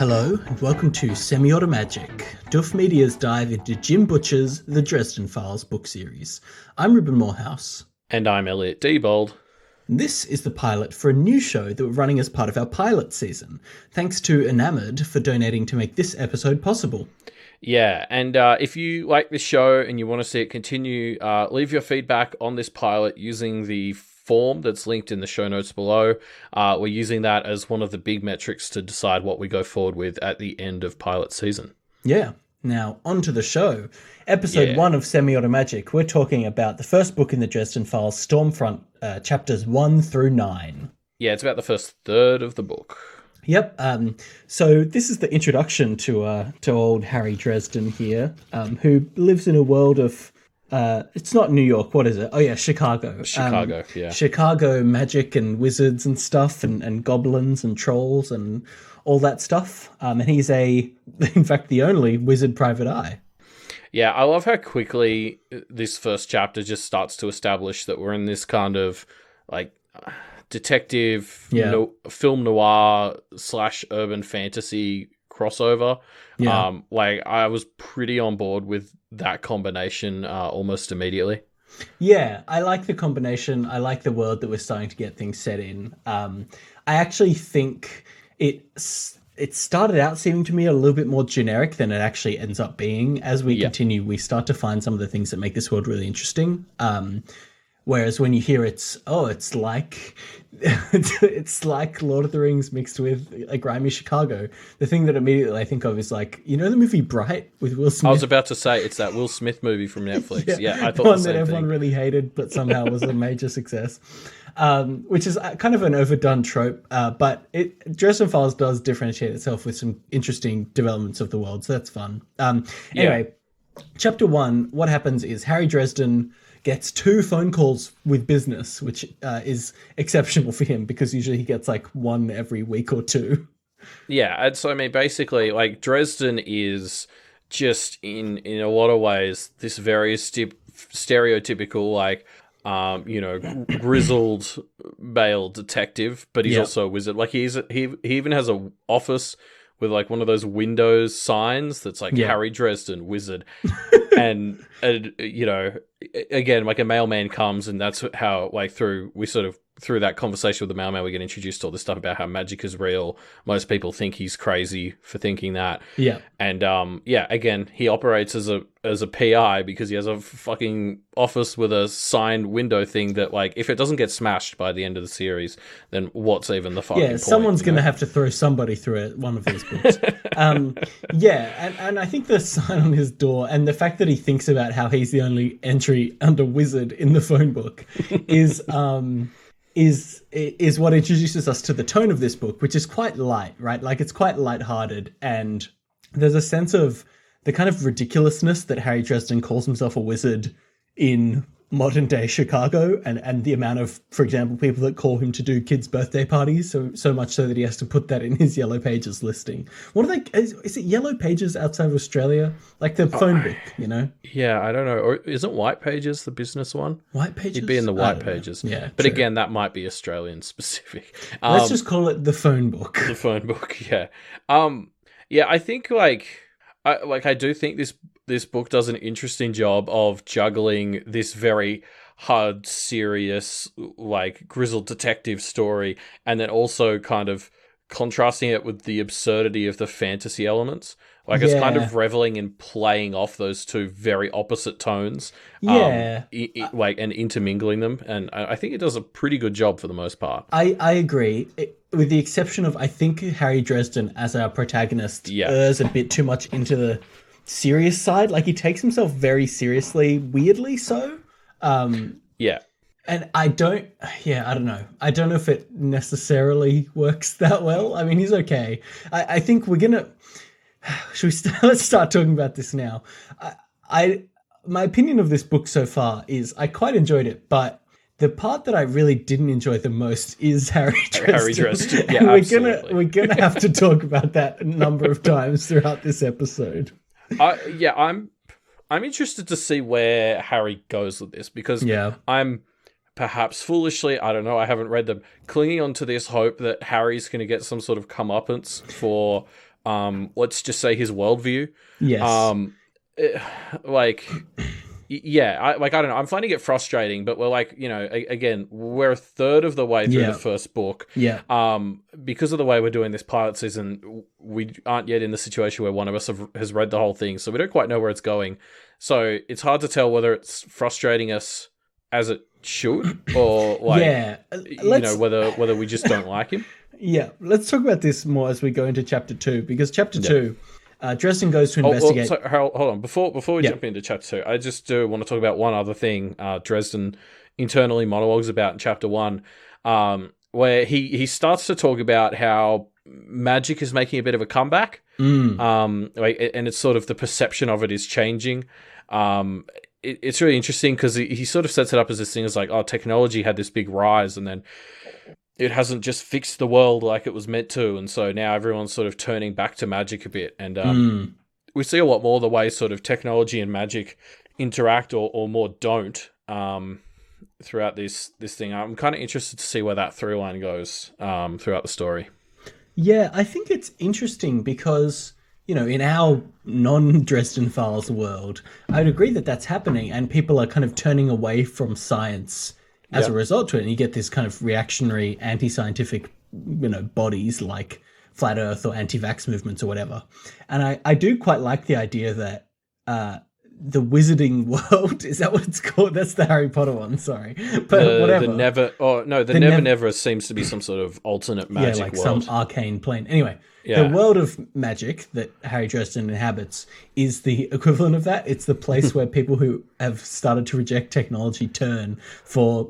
Hello, and welcome to Semiautomagic, Doof Media's dive into Jim Butcher's The Dresden Files book series. I'm Reuben Morehouse. And I'm Elliot Diebold. This is the pilot for a new show that we're running as part of our pilot season. Thanks to eNamorD for donating to make this episode possible. Yeah, and if you like this show and you want to see it continue, leave your feedback on this pilot using the form that's linked in the show notes below. We're using that as one of the big metrics to decide what we go forward with at the end of pilot season. Yeah. Now, on to the show. Episode 1 of Semiautomagic, we're talking about the first book in the Dresden Files, Stormfront, chapters 1 through 9. Yeah, it's about the first third of the book. Yep. So this is the introduction to old Harry Dresden here, who lives in a world of... it's not New York. What is it? Oh, yeah, Chicago. Yeah. Chicago magic and wizards and stuff and goblins and trolls and all that stuff. And he's in fact, the only wizard private eye. Yeah, I love how quickly this first chapter just starts to establish that we're in this kind of, like, detective, film noir / urban fantasy crossover. Yeah. I was pretty on board with that combination almost immediately. Yeah, I like the combination. I like the world that we're starting to get things set in. I actually think it started out seeming to me a little bit more generic than it actually ends up being. As we continue, we start to find some of the things that make this world really interesting. Whereas when you hear it's like it's like Lord of the Rings mixed with a grimy Chicago. The thing that immediately I think of is, like, you know, the movie Bright with Will Smith. I was about to say it's that Will Smith movie from Netflix. yeah, I thought one the same that everyone thing. really hated, but somehow was a major success. Which is kind of an overdone trope, but Dresden Files does differentiate itself with some interesting developments of the world, so that's fun. Anyway, Chapter 1, what happens is Harry Dresden gets 2 phone calls with business, which is exceptional for him because usually he gets like 1 every week or 2. Yeah, and so I mean, basically, like, Dresden is just in a lot of ways this very stereotypical, like, grizzled male detective, but he's also a wizard. Like, he even has a office with, like, one of those Windows signs that's like Harry Dresden, wizard. and you know, again, like, a mailman comes, and that's how, like, through that conversation with the mailman, we get introduced to all this stuff about how magic is real. Most people think he's crazy for thinking that. Yeah. And again, he operates as a PI because he has a fucking office with a signed window thing that, like, if it doesn't get smashed by the end of the series, then what's even the fucking point? Someone's going to have to throw somebody through it, one of these books. And I think the sign on his door and the fact that he thinks about how he's the only entry under wizard in the phone book is what introduces us to the tone of this book, which is quite light, right? Like, it's quite lighthearted, and there's a sense of the kind of ridiculousness that Harry Dresden calls himself a wizard in modern day Chicago, and the amount of, for example, people that call him to do kids' birthday parties, so much so that he has to put that in his Yellow Pages listing. What are they? Is it Yellow Pages outside of Australia? Like the phone book, you know? Yeah, I don't know. Or isn't White Pages the business one? White Pages? He'd be in the White Pages. Yeah, but true. Again, that might be Australian specific. Let's just call it the phone book. The phone book, yeah. I think, I do think this book does an interesting job of juggling this very hard, serious, like, grizzled detective story, and then also kind of contrasting it with the absurdity of the fantasy elements. Like, it's kind of reveling in playing off those two very opposite tones. And intermingling them. And I think it does a pretty good job for the most part. I agree. With the exception of, I think Harry Dresden as our protagonist errs a bit too much into the serious side. Like, he takes himself very seriously, weirdly so. And I don't know. I don't know if it necessarily works that well. I mean, he's okay. I think we're gonna... let's start talking about this now. My opinion of this book so far is I quite enjoyed it, but the part that I really didn't enjoy the most is Harry Dresden. Harry Dresden, yeah, and absolutely. We're gonna have to talk about that a number of times throughout this episode. I'm interested to see where Harry goes with this, because I'm perhaps foolishly, I don't know, I haven't read them, clinging on to this hope that Harry's going to get some sort of comeuppance for let's just say his worldview. Yes. Like, yeah, I don't know. I'm finding it frustrating, but we're like, again, we're a third of the way through the first book. Yeah. Because of the way we're doing this pilot season, we aren't yet in the situation where one of us has read the whole thing, so we don't quite know where it's going. So it's hard to tell whether it's frustrating us as it should, or like, whether we just don't like him. Yeah, let's talk about this more as we go into chapter 2, because chapter 2, Dresden goes to investigate. Hold on. Before we jump into chapter 2, I just do want to talk about one other thing. Dresden internally monologues about in chapter 1, where he starts to talk about how magic is making a bit of a comeback. And it's sort of the perception of it is changing. It's really interesting because he sort of sets it up as this thing as like, oh, technology had this big rise, and then it hasn't just fixed the world like it was meant to, and so now everyone's sort of turning back to magic a bit. And we see a lot more the way sort of technology and magic interact or more don't throughout this thing. I'm kind of interested to see where that through line goes throughout the story. Yeah, I think it's interesting because, in our non-Dresden Files world, I'd agree that that's happening, and people are kind of turning away from science as a result to it, and you get this kind of reactionary, anti-scientific, bodies like Flat Earth or anti-vax movements or whatever. And I do quite like the idea that the Wizarding World, is that what it's called? That's the Harry Potter one, sorry. But whatever. The Never seems to be some sort of alternate magic world. Some arcane plane. Anyway, the world of magic that Harry Dresden inhabits is the equivalent of that. It's the place where people who have started to reject technology turn for,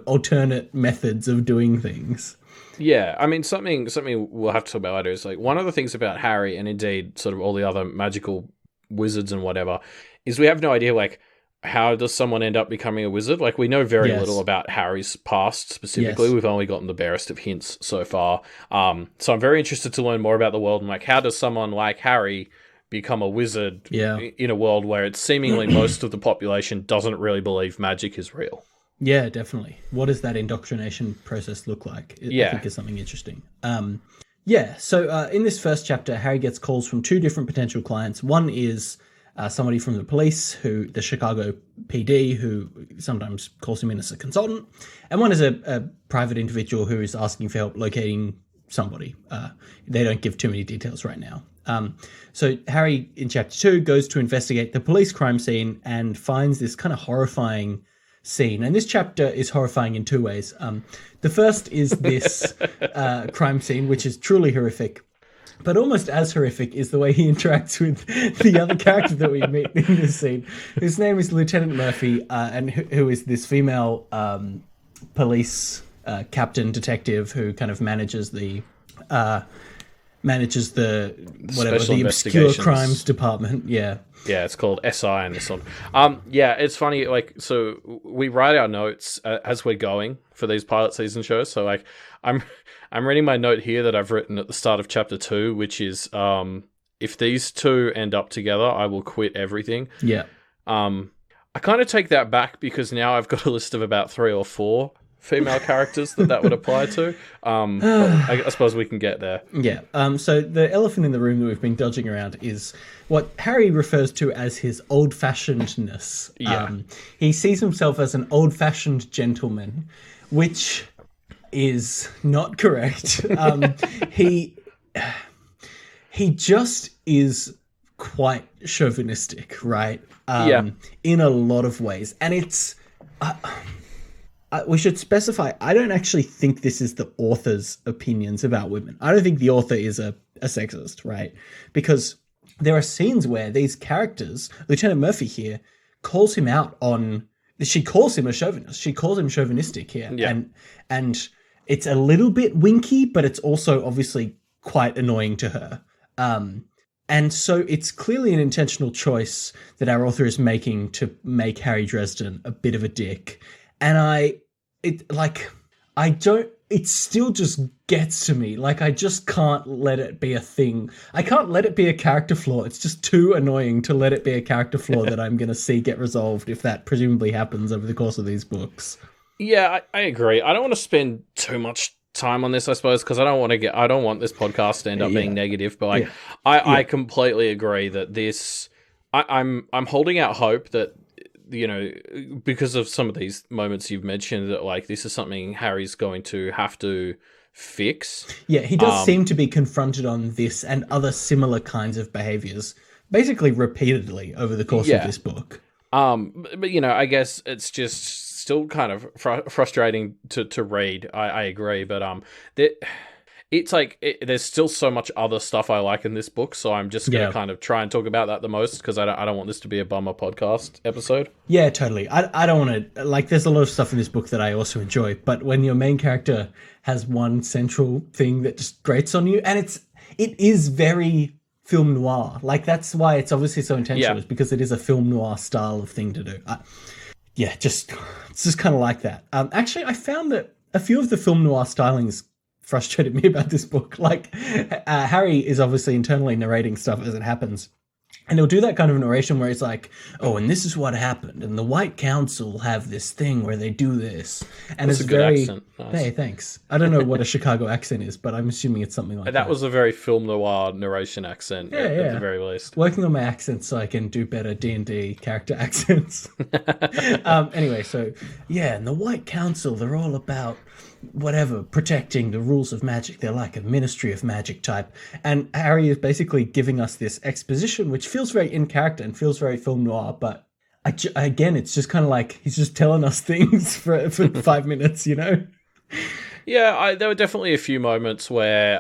alternate methods of doing things. Yeah, I mean, something we'll have to talk about later is like one of the things about Harry, and indeed sort of all the other magical wizards and whatever, is we have no idea, like, how does someone end up becoming a wizard? Like, we know very little about Harry's past specifically. We've only gotten the barest of hints so far. So I'm very interested to learn more about the world and, like, how does someone like Harry become a wizard in a world where it's seemingly most of the population doesn't really believe magic is real? Yeah, definitely. What does that indoctrination process look like? I think is something interesting. So in this first chapter, Harry gets calls from two different potential clients. One is somebody from the police, the Chicago PD, who sometimes calls him in as a consultant. And one is a private individual who is asking for help locating somebody. They don't give too many details right now. So Harry, in chapter 2, goes to investigate the police crime scene and finds this kind of horrifying scene. And this chapter is horrifying in two ways. The first is this crime scene, which is truly horrific. But almost as horrific is the way he interacts with the other character that we meet in this scene, whose name is Lieutenant Murphy, and who is this female police captain detective who kind of manages the obscure crimes department. Yeah, it's called SI in this one. It's funny. Like, so we write our notes as we're going for these pilot season shows. So, like, I'm reading my note here that I've written at the start of chapter 2, which is, if these two end up together, I will quit everything. Yeah. I kind of take that back because now I've got a list of about 3 or 4 female characters that would apply to. I suppose we can get there. Yeah. So the elephant in the room that we've been dodging around is what Harry refers to as his old-fashionedness. Yeah. He sees himself as an old-fashioned gentleman, which is not correct. He just is quite chauvinistic, right? In a lot of ways. And it's... we should specify, I don't actually think this is the author's opinions about women. I don't think the author is a sexist, right? Because there are scenes where these characters, Lieutenant Murphy here, calls him out on... She calls him a chauvinist. She calls him chauvinistic here. Yeah. And it's a little bit winky, but it's also obviously quite annoying to her. And so it's clearly an intentional choice that our author is making to make Harry Dresden a bit of a dick. And it still just gets to me. Like, I just can't let it be a thing. I can't let it be a character flaw. It's just too annoying to let it be a character flaw that I'm going to see get resolved if that presumably happens over the course of these books. Yeah, I agree. I don't want to spend too much time on this, I suppose, because I don't want this podcast to end up being negative, but like I completely agree that this I'm holding out hope that, you know, because of some of these moments you've mentioned, that like this is something Harry's going to have to fix. Yeah, he does seem to be confronted on this and other similar kinds of behaviors basically repeatedly over the course of this book. But you know, I guess it's just still kind of frustrating to read. I agree, but it's like there's still so much other stuff I like in this book, so I'm just gonna kind of try and talk about that the most, because I don't want this to be a bummer podcast episode. Yeah, totally. I don't want to, like, there's a lot of stuff in this book that I also enjoy, but when your main character has one central thing that just grates on you, and it is very film noir. Like, that's why it's obviously so intentional, is because it is a film noir style of thing to do. It's just kind of like that. Actually, I found that a few of the film noir stylings frustrated me about this book. Like, Harry is obviously internally narrating stuff as it happens. And he'll do that kind of narration where it's like, oh, and this is what happened, and the White Council have this thing where they do this. And that's it's a good very... accent. Nice. Hey, thanks. I don't know what a Chicago accent is, but I'm assuming it's something like that. That was a very film noir narration accent, at the very least. Working on my accent so I can do better D&D character accents. Anyway, so, yeah, and the White Council, they're all about whatever, protecting the rules of magic. They're like a Ministry of Magic type. And Harry is basically giving us this exposition, which feels very in character and feels very film noir, but again, it's just kind of like he's just telling us things for 5 minutes, you know? Yeah, there were definitely a few moments where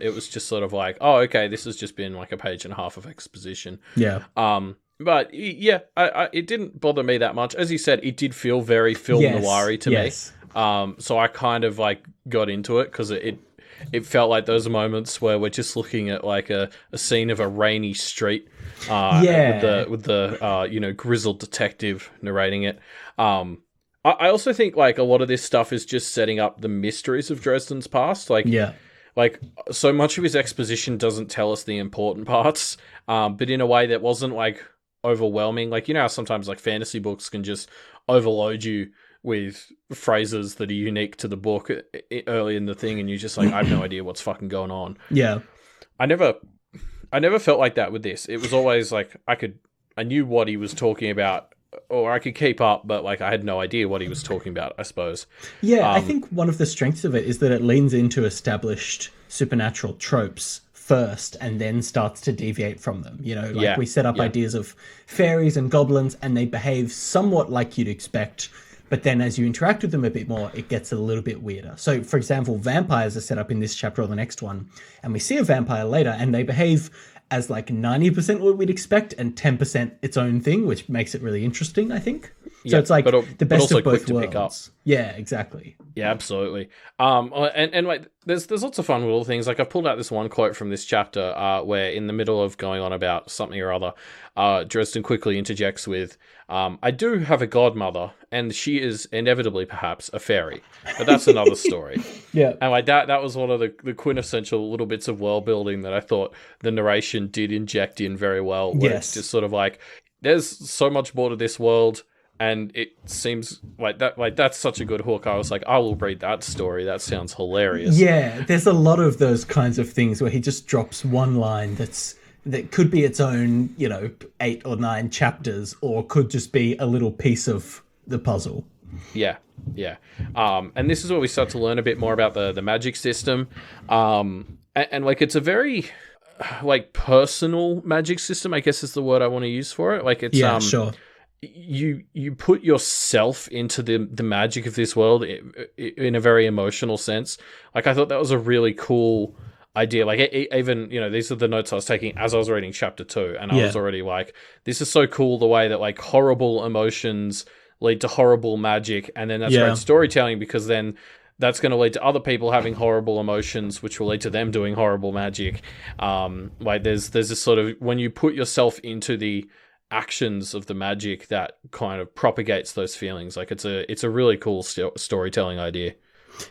it was just sort of like, oh, okay, this has just been like a page and a half of exposition. Yeah. But yeah, it didn't bother me that much. As you said, it did feel very film noir-y to me. So I kind of like got into it because it felt like those moments where we're just looking at like a scene of a rainy street, with the you know, grizzled detective narrating it. I also think like a lot of this stuff is just setting up the mysteries of Dresden's past. Like so much of his exposition doesn't tell us the important parts, but in a way that wasn't like overwhelming. Like, you know how sometimes like fantasy books can just overload you with phrases that are unique to the book early in the thing, and you're just like, I have no idea what's fucking going on. Yeah. I never felt like that with this. It was always like I knew what he was talking about, or I could keep up, but like I had no idea what he was talking about, I suppose. Yeah, I think one of the strengths of it is that it leans into established supernatural tropes first and then starts to deviate from them. You know, like we set up ideas of fairies and goblins, and they behave somewhat like you'd expect. But then as you interact with them a bit more, it gets a little bit weirder. So, for example, vampires are set up in this chapter or the next one, and we see a vampire later, and they behave as like 90% what we'd expect and 10% its own thing, which makes it really interesting, I think. So it's like the best of both worlds. Yeah, exactly. Yeah, absolutely. And like there's lots of fun little things. Like I've pulled out this one quote from this chapter where in the middle of going on about something or other, Dresden quickly interjects with, I do have a godmother, and she is inevitably perhaps a fairy. But that's another story. Yeah. And like that was one of the quintessential little bits of world building that I thought the narration did inject in very well. Where it's just sort of like, there's so much more to this world. And it seems like that's such a good hook. I was like, I will read that story. That sounds hilarious. Yeah, there's a lot of those kinds of things where he just drops one line that could be its own, you know, 8 or 9 chapters, or could just be a little piece of the puzzle. Yeah. And this is where we start to learn a bit more about the magic system. And like it's a very like personal magic system, I guess is the word I want to use for it. Like it's sure. You put yourself into the magic of this world in a very emotional sense. Like I thought that was a really cool idea. Like even, you know, these are the notes I was taking as I was reading chapter 2, and I was already like, this is so cool, the way that like horrible emotions lead to horrible magic, and then that's great storytelling, because then that's going to lead to other people having horrible emotions, which will lead to them doing horrible magic. Like there's this sort of, when you put yourself into the actions of the magic, that kind of propagates those feelings. Like it's a really cool storytelling idea.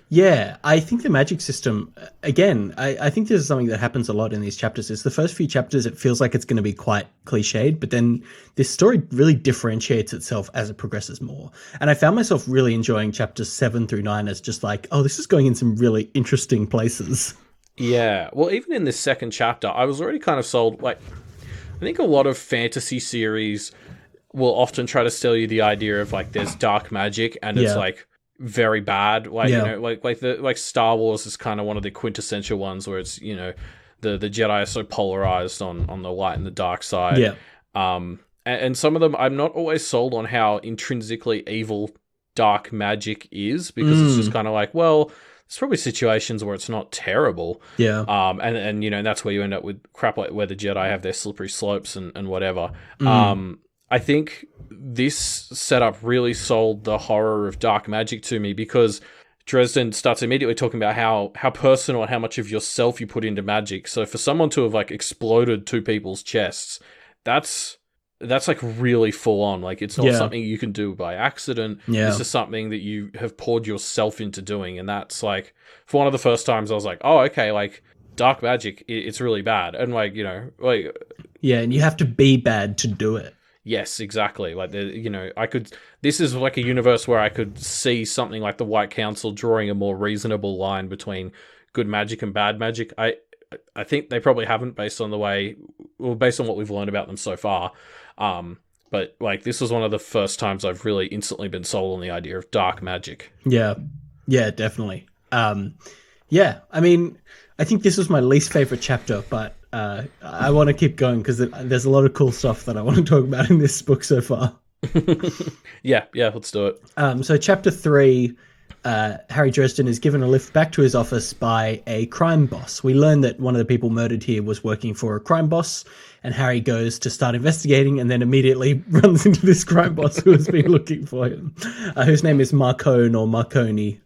Yeah, I think the magic system, again, I think this is something that happens a lot in these chapters, is the first few chapters, it feels like it's going to be quite cliched, but then this story really differentiates itself as it progresses more. And I found myself really enjoying chapters 7 through 9 as just like, oh, this is going in some really interesting places. Yeah, well, even in this second chapter, I was already kind of sold. Like, I think a lot of fantasy series will often try to sell you the idea of like there's dark magic and it's like very bad. Like you know, like Star Wars is kind of one of the quintessential ones where it's, you know, the Jedi are so polarized on the light and the dark side. Yeah. And some of them I'm not always sold on how intrinsically evil dark magic is, because it's just kind of like, well, there's probably situations where it's not terrible. Yeah. And you know, that's where you end up with crap like where the Jedi have their slippery slopes and whatever. I think this setup really sold the horror of dark magic to me, because Dresden starts immediately talking about how personal and how much of yourself you put into magic. So for someone to have like exploded two people's chests, that's like really full on. Like, it's not something you can do by accident. This is something that you have poured yourself into doing. And that's like, for one of the first times I was like, oh, okay, like dark magic, it's really bad. And like, you know, like, yeah, and you have to be bad to do it. Yes, exactly. Like, you know, this is like a universe where I could see something like the White Council drawing a more reasonable line between good magic and bad magic. I think they probably haven't, based on what we've learned about them so far. But like, this was one of the first times I've really instantly been sold on the idea of dark magic. Yeah, definitely. Yeah, I mean, I think this was my least favorite chapter, but I want to keep going because there's a lot of cool stuff that I want to talk about in this book so far. yeah, let's do it. So chapter 3, Harry Dresden is given a lift back to his office by a crime boss. We learn that one of the people murdered here was working for a crime boss, and Harry goes to start investigating and then immediately runs into this crime boss who has been looking for him, whose name is Marcone or Marconi.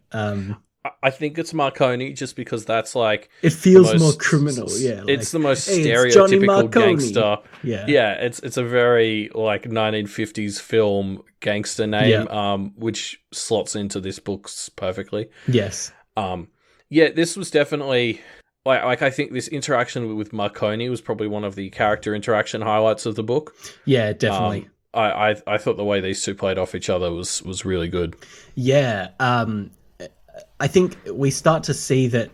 I think it's Marconi, just because that's like, it feels more criminal. Yeah, like, it's the most stereotypical gangster. Yeah, it's a very like 1950s film gangster name, which slots into this book perfectly. Yes. This was definitely like I think this interaction with Marconi was probably one of the character interaction highlights of the book. Yeah, definitely. I thought the way these two played off each other was really good. Yeah. I think we start to see that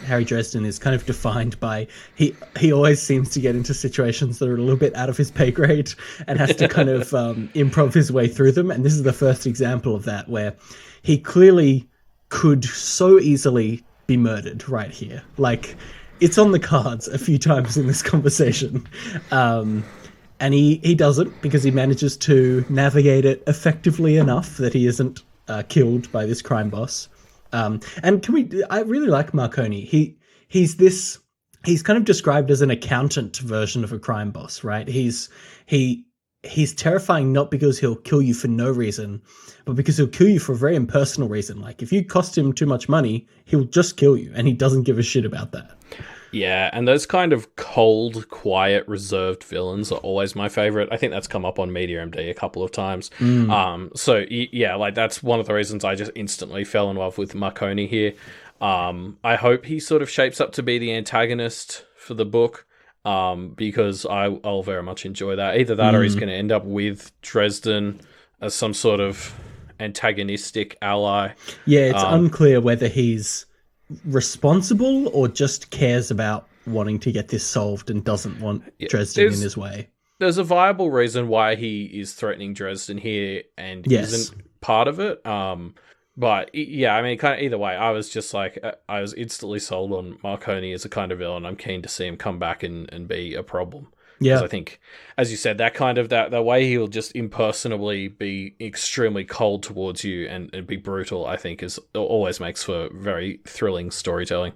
Harry Dresden is kind of defined by, he always seems to get into situations that are a little bit out of his pay grade and has to kind of improv his way through them. And this is the first example of that, where he clearly could so easily be murdered right here. Like, it's on the cards a few times in this conversation. And he doesn't, because he manages to navigate it effectively enough that he isn't killed by this crime boss. And I really like Marconi. He's kind of described as an accountant version of a crime boss, right? He's terrifying not because he'll kill you for no reason, but because he'll kill you for a very impersonal reason. Like, if you cost him too much money, he'll just kill you, and he doesn't give a shit about that. Yeah, and those kind of cold, quiet, reserved villains are always my favorite. I think that's come up on Media MD a couple of times. So yeah, like, that's one of the reasons I just instantly fell in love with Marconi here. I hope he sort of shapes up to be the antagonist for the book, because I'll very much enjoy that. Either that or he's going to end up with Dresden as some sort of antagonistic ally. Yeah, it's unclear whether he's responsible or just cares about wanting to get this solved and doesn't want Dresden in his way. There's a viable reason why he is threatening Dresden here and isn't part of it. But yeah, I mean, kind of either way, I was just like, I was instantly sold on Marconi as a kind of villain. I'm keen to see him come back and be a problem. Yeah, I think, as you said, that kind of that way he'll just impersonally be extremely cold towards you and be brutal, I think, always makes for very thrilling storytelling.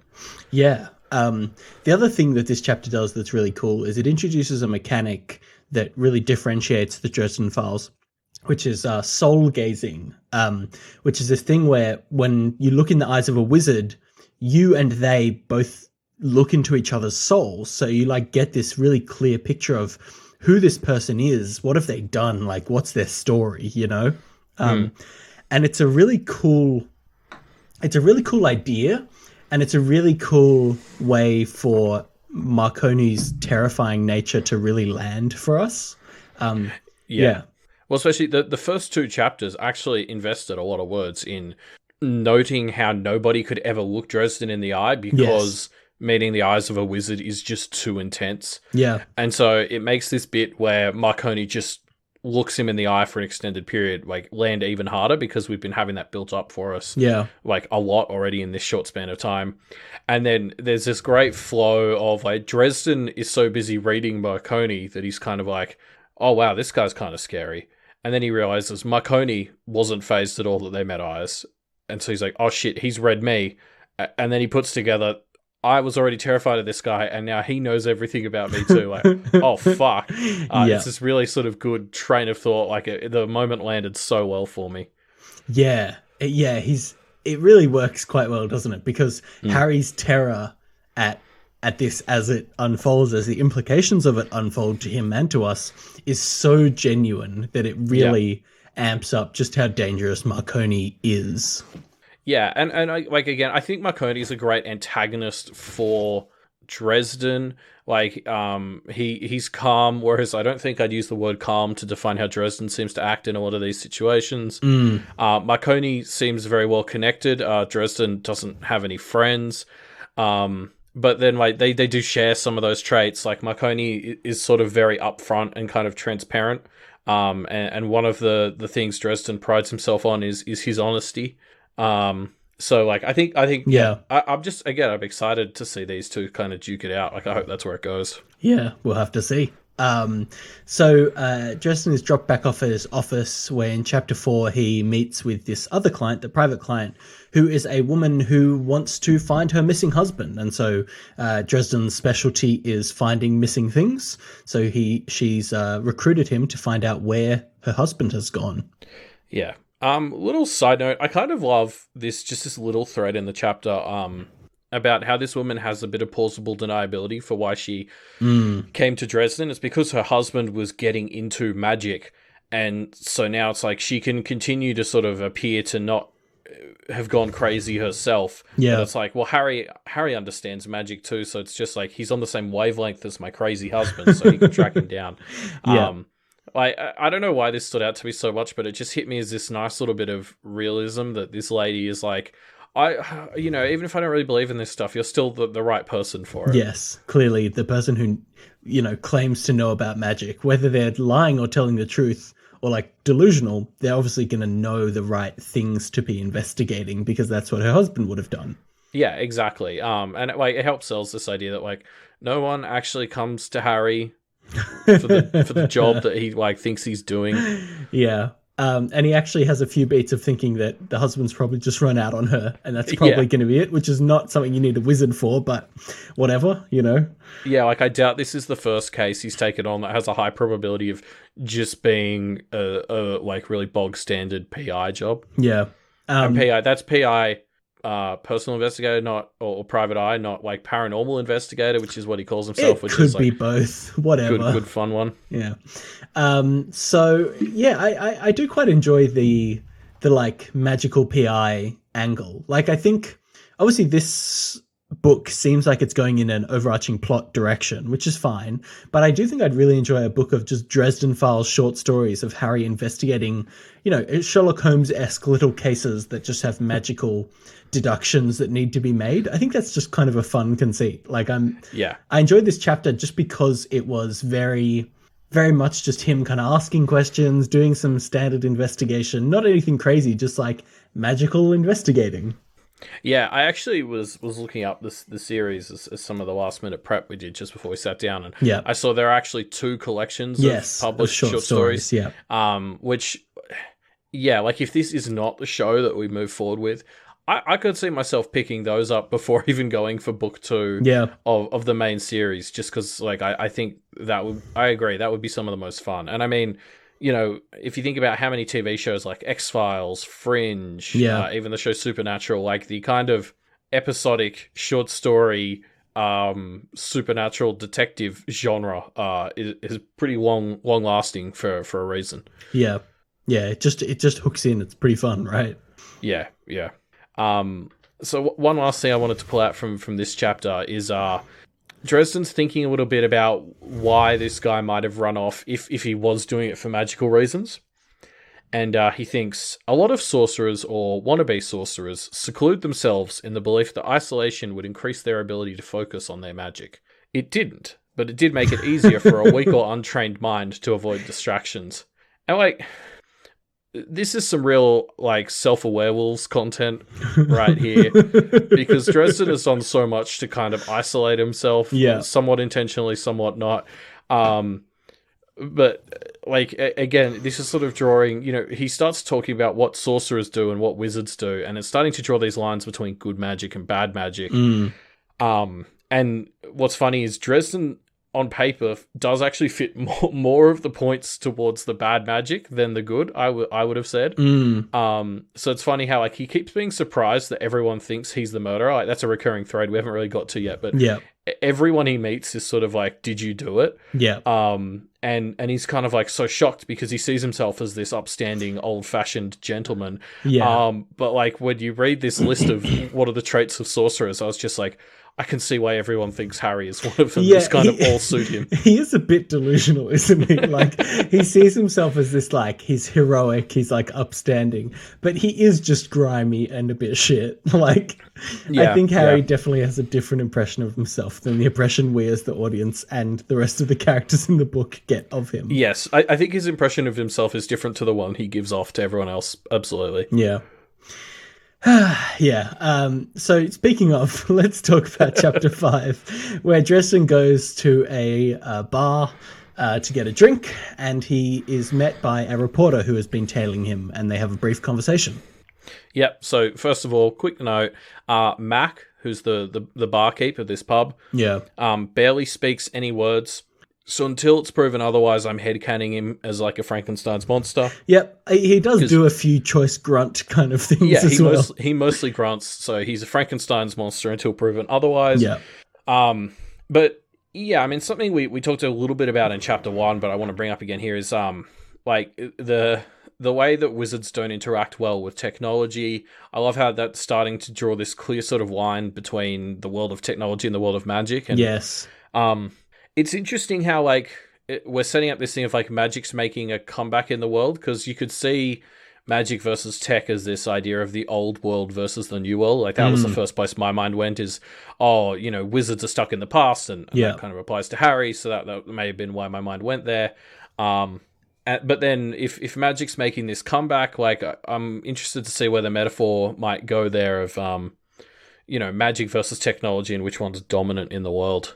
Yeah. The other thing that this chapter does that's really cool is it introduces a mechanic that really differentiates the Dresden Files, which is soul gazing, which is this thing where when you look in the eyes of a wizard, you and they both look into each other's souls. So you like get this really clear picture of who this person is, what have they done, like what's their story, you know? And it's a really cool it's a really cool idea, and it's a really cool way for Marconi's terrifying nature to really land for us. Yeah. Well, especially the first two chapters actually invested a lot of words in noting how nobody could ever look Dresden in the eye because meeting the eyes of a wizard is just too intense. Yeah. And so it makes this bit where Marconi just looks him in the eye for an extended period, like, land even harder because we've been having that built up for us, like, a lot already in this short span of time. And then there's this great flow of, like, Dresden is so busy reading Marconi that he's kind of like, oh wow, this guy's kind of scary. And then he realizes Marconi wasn't phased at all that they met eyes, and so he's like, oh shit, he's read me. And then he puts together, I was already terrified of this guy, and now he knows everything about me too. Like, oh fuck. It's this really sort of good train of thought. Like, the moment landed so well for me. Yeah. It really works quite well, doesn't it? Because Harry's terror at this as it unfolds, as the implications of it unfold to him and to us, is so genuine that it really amps up just how dangerous Marconi is. Yeah, and I, like, again, I think Marconi is a great antagonist for Dresden. Like, he's calm, whereas I don't think I'd use the word calm to define how Dresden seems to act in a lot of these situations. Marconi seems very well connected. Dresden doesn't have any friends. But then, like, they do share some of those traits. Like, Marconi is sort of very upfront and kind of transparent. And one of the things Dresden prides himself on is his honesty. So, like, I think, I'm just, again, I'm excited to see these two kind of duke it out. Like, I hope that's where it goes. Yeah, we'll have to see. So Dresden is dropped back off at his office, where in chapter 4 he meets with this other client, the private client, who is a woman who wants to find her missing husband. And so Dresden's specialty is finding missing things. So she's recruited him to find out where her husband has gone. Yeah. Little side note, I kind of love this little thread in the chapter, about how this woman has a bit of plausible deniability for why she came to Dresden. It's because her husband was getting into magic, and so now it's like she can continue to sort of appear to not have gone crazy herself. Yeah. But it's like, well, Harry understands magic too, so it's just like he's on the same wavelength as my crazy husband, so he can track him down. I don't know why this stood out to me so much, but it just hit me as this nice little bit of realism that this lady is like, even if I don't really believe in this stuff, you're still the right person for it. Yes, clearly the person who, claims to know about magic, whether they're lying or telling the truth or like delusional, they're obviously going to know the right things to be investigating, because that's what her husband would have done. Yeah, exactly. And it helps sells this idea that, like, no one actually comes to Harry for the job that he, like, thinks he's doing. Yeah. And he actually has a few beats of thinking that the husband's probably just run out on her, and that's probably going to be it, which is not something you need a wizard for, but whatever, Yeah, like, I doubt this is the first case he's taken on that has a high probability of just being a like, really bog standard PI job. Yeah. And that's PI, personal investigator, or private eye, not like paranormal investigator, which is what he calls himself. Which could be both, whatever. Good fun one. Yeah. So yeah, I do quite enjoy the like magical PI angle. Like, I think obviously this book seems like it's going in an overarching plot direction, which is fine, but I do think I'd really enjoy a book of just Dresden Files short stories of Harry investigating, Sherlock Holmes-esque little cases that just have magical deductions that need to be made. I think that's just kind of a fun conceit. Like, I enjoyed this chapter just because it was very, very much just him kind of asking questions, doing some standard investigation, not anything crazy, just like magical investigating. Yeah, I actually was looking up the series as some of the last minute prep we did just before we sat down, and I saw there are actually 2 collections of published short stories. Which, like, if this is not the show that we move forward with, I could see myself picking those up before even going for book 2 of the main series, just because, like, I think I agree, that would be some of the most fun. And I mean, if you think about how many TV shows like X-Files, Fringe, even the show Supernatural, like, the kind of episodic short story, supernatural detective genre is pretty long lasting for a reason. Yeah. It just hooks in. It's pretty fun, right? Yeah. So one last thing I wanted to pull out from this chapter is Dresden's thinking a little bit about why this guy might have run off if he was doing it for magical reasons. And he thinks a lot of sorcerers or wannabe sorcerers seclude themselves in the belief that isolation would increase their ability to focus on their magic. It didn't, but it did make it easier for a weak or untrained mind to avoid distractions. And like, this is some real like self-aware-wolves content right here, because Dresden has done so much to kind of isolate himself, somewhat intentionally, somewhat not. But like, again, this is sort of drawing, he starts talking about what sorcerers do and what wizards do, and it's starting to draw these lines between good magic and bad magic. And what's funny is Dresden on paper does actually fit more of the points towards the bad magic than the good, I would have said. So it's funny how like he keeps being surprised that everyone thinks he's the murderer. Like, that's a recurring thread we haven't really got to yet, but everyone he meets is sort of like, did you do it? And he's kind of like so shocked because he sees himself as this upstanding old-fashioned gentleman. But like when you read this list of what are the traits of sorcerers, I was just like, I can see why everyone thinks Harry is one of them. This kind of all suit him. He is a bit delusional, isn't he? Like, he sees himself as this, like, he's heroic, he's, like, upstanding. But he is just grimy and a bit shit. Like, I think Harry definitely has a different impression of himself than the impression we as the audience and the rest of the characters in the book get of him. Yes, I think his impression of himself is different to the one he gives off to everyone else. Absolutely. Yeah. So speaking of, let's talk about chapter 5, where Dresden goes to a bar to get a drink, and he is met by a reporter who has been tailing him, and they have a brief conversation. Yep. So first of all, quick note: Mac, who's the barkeep of this pub, barely speaks any words. So until it's proven otherwise, I'm headcanon him as like a Frankenstein's monster. Yep, he does do a few choice grunt kind of things as well. He mostly grunts, so he's a Frankenstein's monster until proven otherwise. But yeah, I mean, something we talked a little bit about in chapter 1, but I want to bring up again here is like the way that wizards don't interact well with technology. I love how that's starting to draw this clear sort of line between the world of technology and the world of magic. And, it's interesting how, like, we're setting up this thing of, like, magic's making a comeback in the world, because you could see magic versus tech as this idea of the old world versus the new world. Like, that was the first place my mind went is, wizards are stuck in the past, and that kind of applies to Harry, so that may have been why my mind went there. But then if magic's making this comeback, like, I'm interested to see where the metaphor might go there of, magic versus technology and which one's dominant in the world.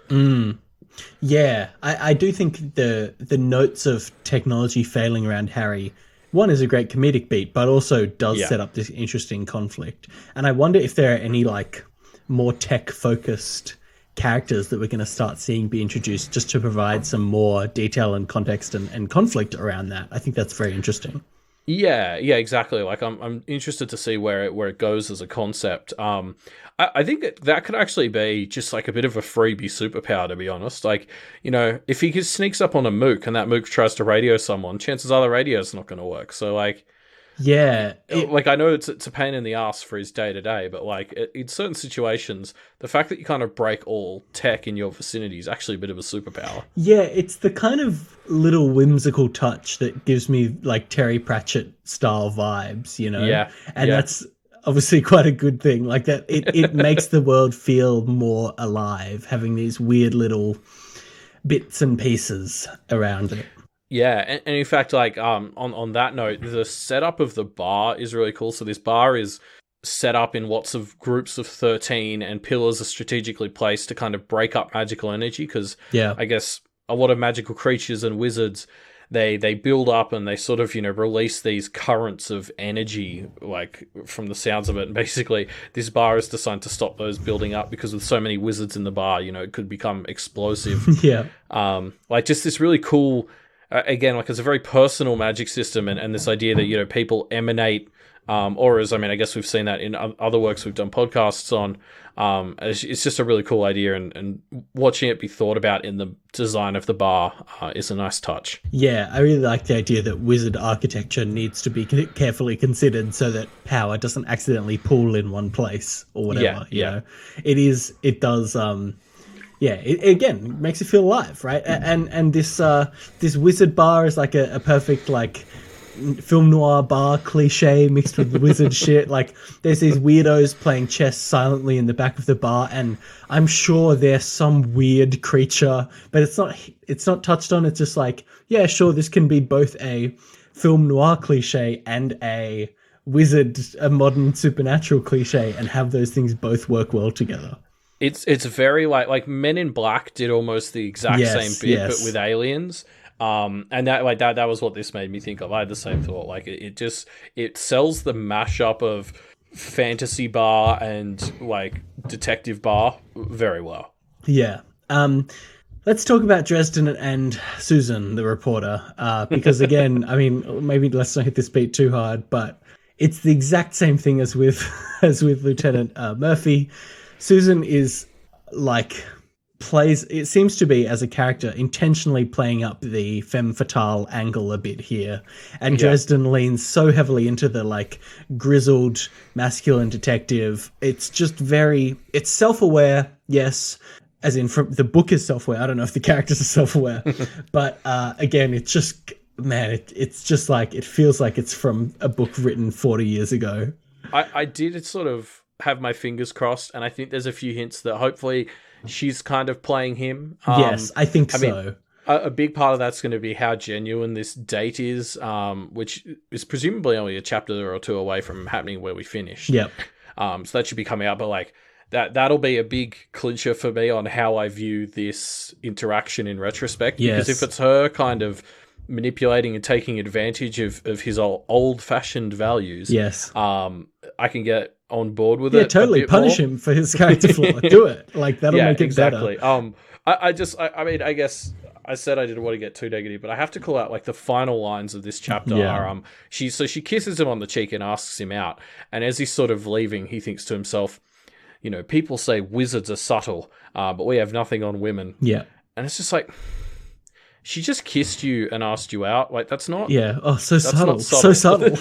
Yeah, I do think the notes of technology failing around Harry, one is a great comedic beat, but also does set up this interesting conflict. And I wonder if there are any like more tech-focused characters that we're going to start seeing be introduced just to provide some more detail and context and conflict around that. I think that's very interesting. Yeah, exactly. Like, I'm interested to see where it goes as a concept. I think that could actually be just like a bit of a freebie superpower, to be honest. Like, if he sneaks up on a mook and that mook tries to radio someone, chances are the radio's not going to work. So, like, I know it's a pain in the ass for his day-to-day, but like in certain situations, the fact that you kind of break all tech in your vicinity is actually a bit of a superpower. Yeah, it's the kind of little whimsical touch that gives me like Terry Pratchett style vibes, and that's obviously quite a good thing. Like that, it makes the world feel more alive, having these weird little bits and pieces around it. Yeah, and in fact, like, on that note, the setup of the bar is really cool. So this bar is set up in lots of groups of 13, and pillars are strategically placed to kind of break up magical energy, because I guess a lot of magical creatures and wizards, they build up and they sort of, release these currents of energy, like, from the sounds of it. And basically, this bar is designed to stop those building up, because with so many wizards in the bar, it could become explosive. Like, just this really cool... again, like, it's a very personal magic system, and this idea that, people emanate Or as, I mean, I guess we've seen that in other works we've done podcasts on. It's just a really cool idea, and watching it be thought about in the design of the bar is a nice touch. Yeah, I really like the idea that wizard architecture needs to be carefully considered so that power doesn't accidentally pool in one place or whatever. You know, it does. It again makes it feel alive, right? And this wizard bar is like a perfect like film noir bar cliche mixed with wizard shit. Like there's these weirdos playing chess silently in the back of the bar, and I'm sure there's some weird creature, but it's not touched on. It's just like, yeah, sure, this can be both a film noir cliche and a modern supernatural cliche, and have those things both work well together. It's very like Men in Black did almost the exact same bit, but with aliens. And that was what this made me think of. I had the same thought. Like it sells the mashup of fantasy bar and like detective bar very well. Yeah. Let's talk about Dresden and Susan, the reporter, because again, I mean, maybe let's not hit this beat too hard, but it's the exact same thing as with Lieutenant Murphy. Susan is like it seems to be, as a character, intentionally playing up the femme fatale angle a bit here, and Dresden leans so heavily into the like grizzled masculine detective. It's just it's self-aware, yes, as in from the book is self-aware. I don't know if the characters are self-aware, but again, it's just, man, it's just like, it feels like it's from a book written 40 years ago. I did sort of have my fingers crossed, and I think there's a few hints that hopefully she's kind of playing him. Yes, I think so. Mean, a big part of that's going to be how genuine this date is, which is presumably only a chapter or two away from happening where we finished. Yep. So that should be coming out, but like that'll be a big clincher for me on how I view this interaction in retrospect. Yes. Because if it's her kind of manipulating and taking advantage of his old-fashioned values, yes, I can get on board with it. Yeah, totally. Punish him for his character flaw. Do it. Like, that'll make it exactly. better. I mean, I guess I said I didn't want to get too negative, but I have to call out like the final lines of this chapter are she kisses him on the cheek and asks him out, and as he's sort of leaving, he thinks to himself, you know, people say wizards are subtle, but we have nothing on women. Yeah. And it's just like, she just kissed you and asked you out. Like, that's not... Yeah. Oh, so subtle. So subtle.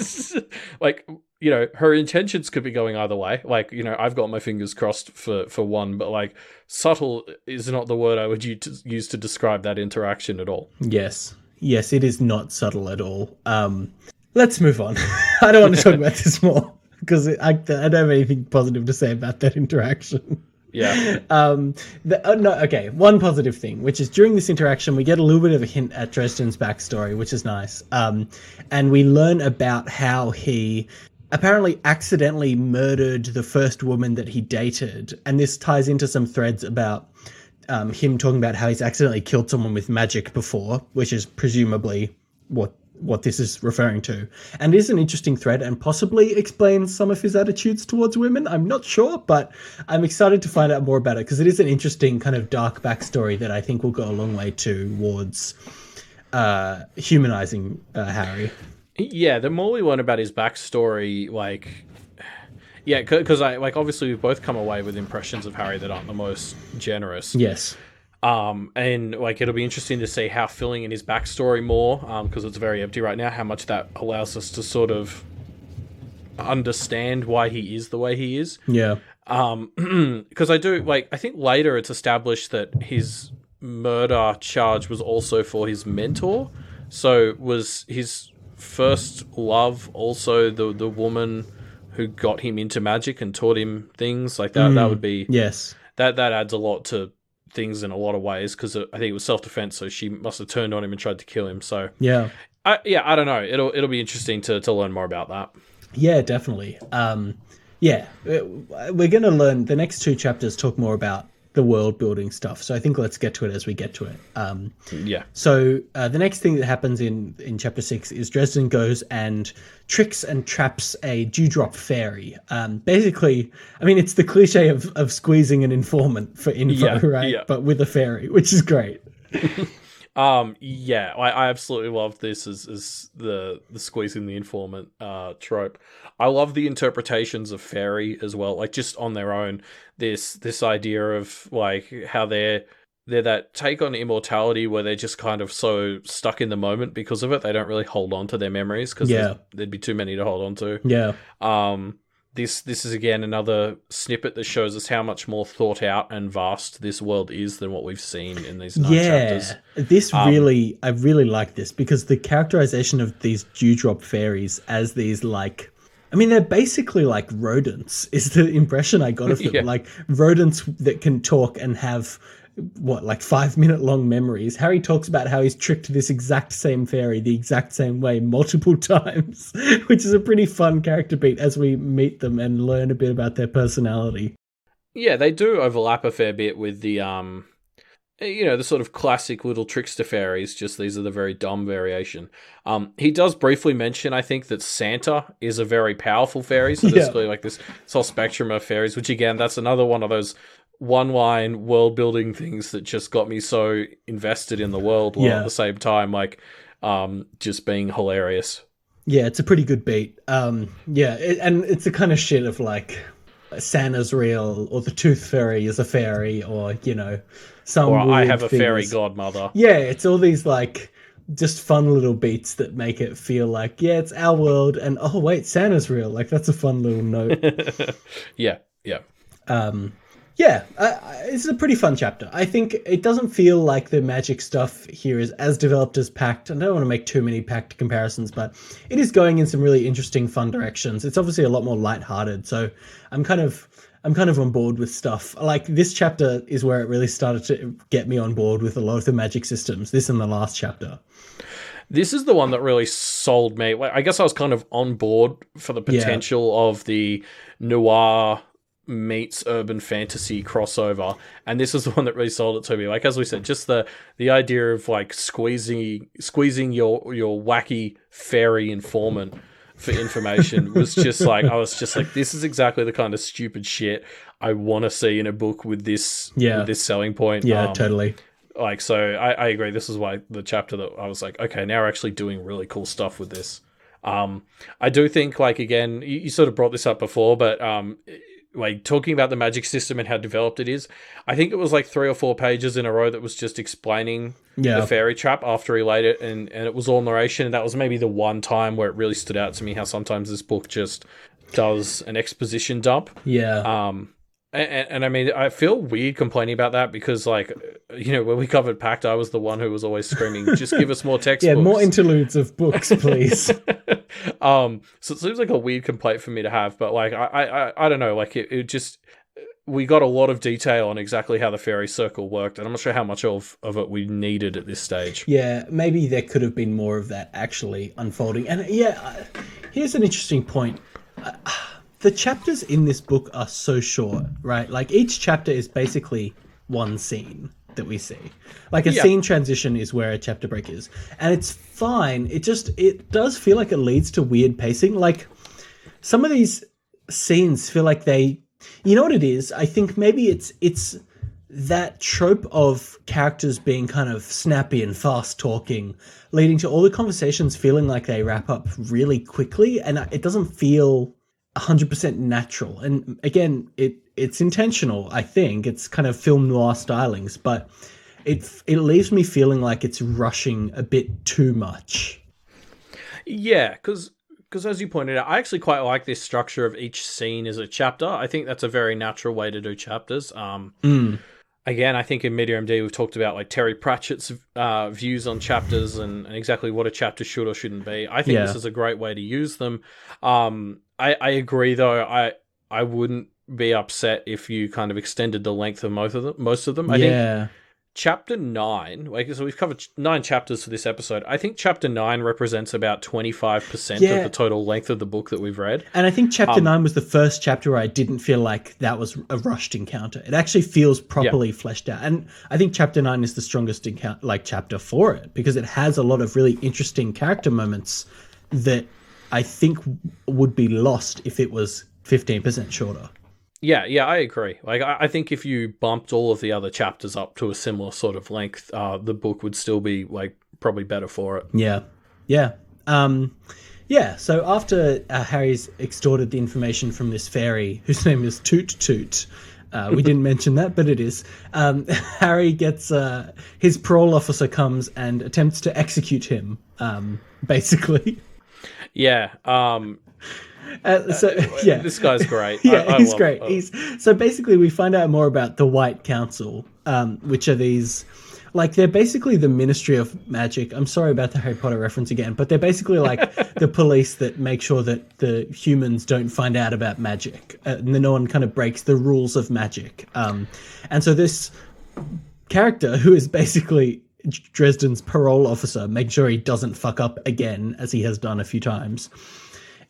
Like, you know, her intentions could be going either way. Like, you know, I've got my fingers crossed for one, but like, subtle is not the word I would use to describe that interaction at all. Yes. Yes, it is not subtle at all. Let's move on. I don't want to talk about this more, because I don't have anything positive to say about that interaction. Yeah. One positive thing, which is during this interaction, we get a little bit of a hint at Dresden's backstory, which is nice. And we learn about how he apparently accidentally murdered the first woman that he dated. And this ties into some threads about him talking about how he's accidentally killed someone with magic before, which is presumably what this is referring to. And it is an interesting thread and possibly explains some of his attitudes towards women. I'm not sure, but I'm excited to find out more about it, because it is an interesting kind of dark backstory that I think will go a long way towards humanizing Harry. Yeah, the more we learn about his backstory, like... Yeah, because obviously we've both come away with impressions of Harry that aren't the most generous. Yes. And like, it'll be interesting to see how filling in his backstory more, because it's very empty right now, how much that allows us to sort of understand why he is the way he is. Yeah. Because I think later it's established that his murder charge was also for his mentor. So was his first love also the woman who got him into magic and taught him things like that? That would be... Yes. That adds a lot to things in a lot of ways, because I think it was self-defense, so she must have turned on him and tried to kill him. So I don't know, it'll be interesting to learn more about that. Yeah, definitely. We're gonna learn, the next two chapters talk more about the world building stuff, so I think let's get to it as we get to it. So the next thing that happens in chapter 6 is Dresden goes and tricks and traps a dewdrop fairy. Basically, I mean, it's the cliche of squeezing an informant for info, right? Yeah. But with a fairy, which is great. Yeah, I absolutely love this as the squeezing the informant trope. I love the interpretations of fairy as well, like just on their own. This idea of like how they're that take on immortality where they're just kind of so stuck in the moment because of it. They don't really hold on to their memories because there'd be too many to hold on to. Yeah. This is again another snippet that shows us how much more thought out and vast this world is than what we've seen in these 9 chapters. This really, I really like this because the characterization of these dewdrop fairies as these like, I mean, they're basically like rodents is the impression I got of them. Like rodents that can talk and have like 5-minute long memories. Harry talks about how he's tricked this exact same fairy the exact same way multiple times, which is a pretty fun character beat as we meet them and learn a bit about their personality. Yeah, they do overlap a fair bit with the the sort of classic little trickster fairies, just these are the very dumb variation. He does briefly mention, I think, that Santa is a very powerful fairy, so there's clearly like this whole spectrum of fairies, which again, that's another one of those one-line world-building things that just got me so invested in the world while at the same time, like, just being hilarious. Yeah, it's a pretty good beat. And it's the kind of shit of, like, Santa's real, or the Tooth Fairy is a fairy, or, some or weird I have a things. fairy godmother. Yeah, it's all these, like, just fun little beats that make it feel like, yeah, it's our world, and, oh, wait, Santa's real. Like, that's a fun little note. Yeah. It's a pretty fun chapter. I think it doesn't feel like the magic stuff here is as developed as Pact. I don't want to make too many Pact comparisons, but it is going in some really interesting, fun directions. It's obviously a lot more lighthearted, so I'm kind of on board with stuff. Like, this chapter is where it really started to get me on board with a lot of the magic systems, this and the last chapter. This is the one that really sold me. I guess I was kind of on board for the potential of the noir meets urban fantasy crossover, and this is the one that really sold it to me. Like, as we said, just the idea of like squeezing your wacky fairy informant for information was just like, I was just like, this is exactly the kind of stupid shit I want to see in a book with this selling point. Totally. Like, so I agree. This is why the chapter that I was like, okay, now we're actually doing really cool stuff with this. I do think, like, again, you sort of brought this up before, but like talking about the magic system and how developed it is, I think it was like 3 or 4 pages in a row that was just explaining the fairy trap after he laid it, and it was all narration, and that was maybe the one time where it really stood out to me how sometimes this book just does an exposition dump. And I mean, I feel weird complaining about that because, like, when we covered Pact, I was the one who was always screaming, just give us more textbooks. More interludes of books, please. So it seems like a weird complaint for me to have, but, like, I don't know, like, it just, we got a lot of detail on exactly how the fairy circle worked, and I'm not sure how much of it we needed at this stage. Yeah, maybe there could have been more of that actually unfolding. And here's an interesting point. The chapters in this book are so short, right? Like, each chapter is basically one scene that we see. Like, a scene transition is where a chapter break is. And it's fine. It does feel like it leads to weird pacing. Like, some of these scenes feel like you know what it is? I think maybe it's that trope of characters being kind of snappy and fast talking, leading to all the conversations feeling like they wrap up really quickly. And it doesn't feel 100% natural. And again, it's intentional. I think it's kind of film noir stylings, but it leaves me feeling like it's rushing a bit too much. Yeah, because as you pointed out, I actually quite like this structure of each scene as a chapter. I think that's a very natural way to do chapters. Again, I think in eNamorD we've talked about, like, Terry Pratchett's views on chapters and exactly what a chapter should or shouldn't be. I think this is a great way to use them. I agree, though. I wouldn't be upset if you kind of extended the length of most of them. I think chapter 9, like, so we've covered 9 chapters for this episode. I think chapter 9 represents about 25% of the total length of the book that we've read. And I think chapter 9 was the first chapter where I didn't feel like that was a rushed encounter. It actually feels properly fleshed out. And I think chapter 9 is the strongest chapter for it, because it has a lot of really interesting character moments that I think would be lost if it was 15% shorter. Yeah, I agree. Like, I think if you bumped all of the other chapters up to a similar sort of length, the book would still be, like, probably better for it. Yeah. Yeah. Yeah, so after Harry's extorted the information from this fairy, whose name is Toot Toot, we didn't mention that, but it is, Harry gets, his parole officer comes and attempts to execute him, basically. Yeah, yeah, this guy's great. Yeah, he's great. So basically, we find out more about the White Council, which are these, like, they're basically the Ministry of Magic. I'm sorry about the Harry Potter reference again, but they're basically like the police that make sure that the humans don't find out about magic, and no one kind of breaks the rules of magic. And so this character, who is basically Dresden's parole officer, making sure he doesn't fuck up again, as he has done a few times,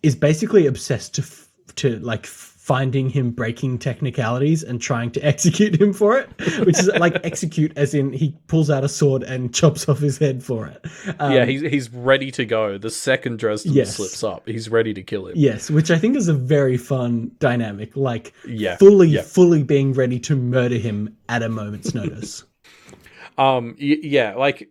is basically obsessed to like finding him breaking technicalities and trying to execute him for it, which is like execute as in he pulls out a sword and chops off his head for it. Yeah, he's ready to go. The second Dresden slips up, he's ready to kill him. Yes, which I think is a very fun dynamic. Like, fully being ready to murder him at a moment's notice. Yeah, like,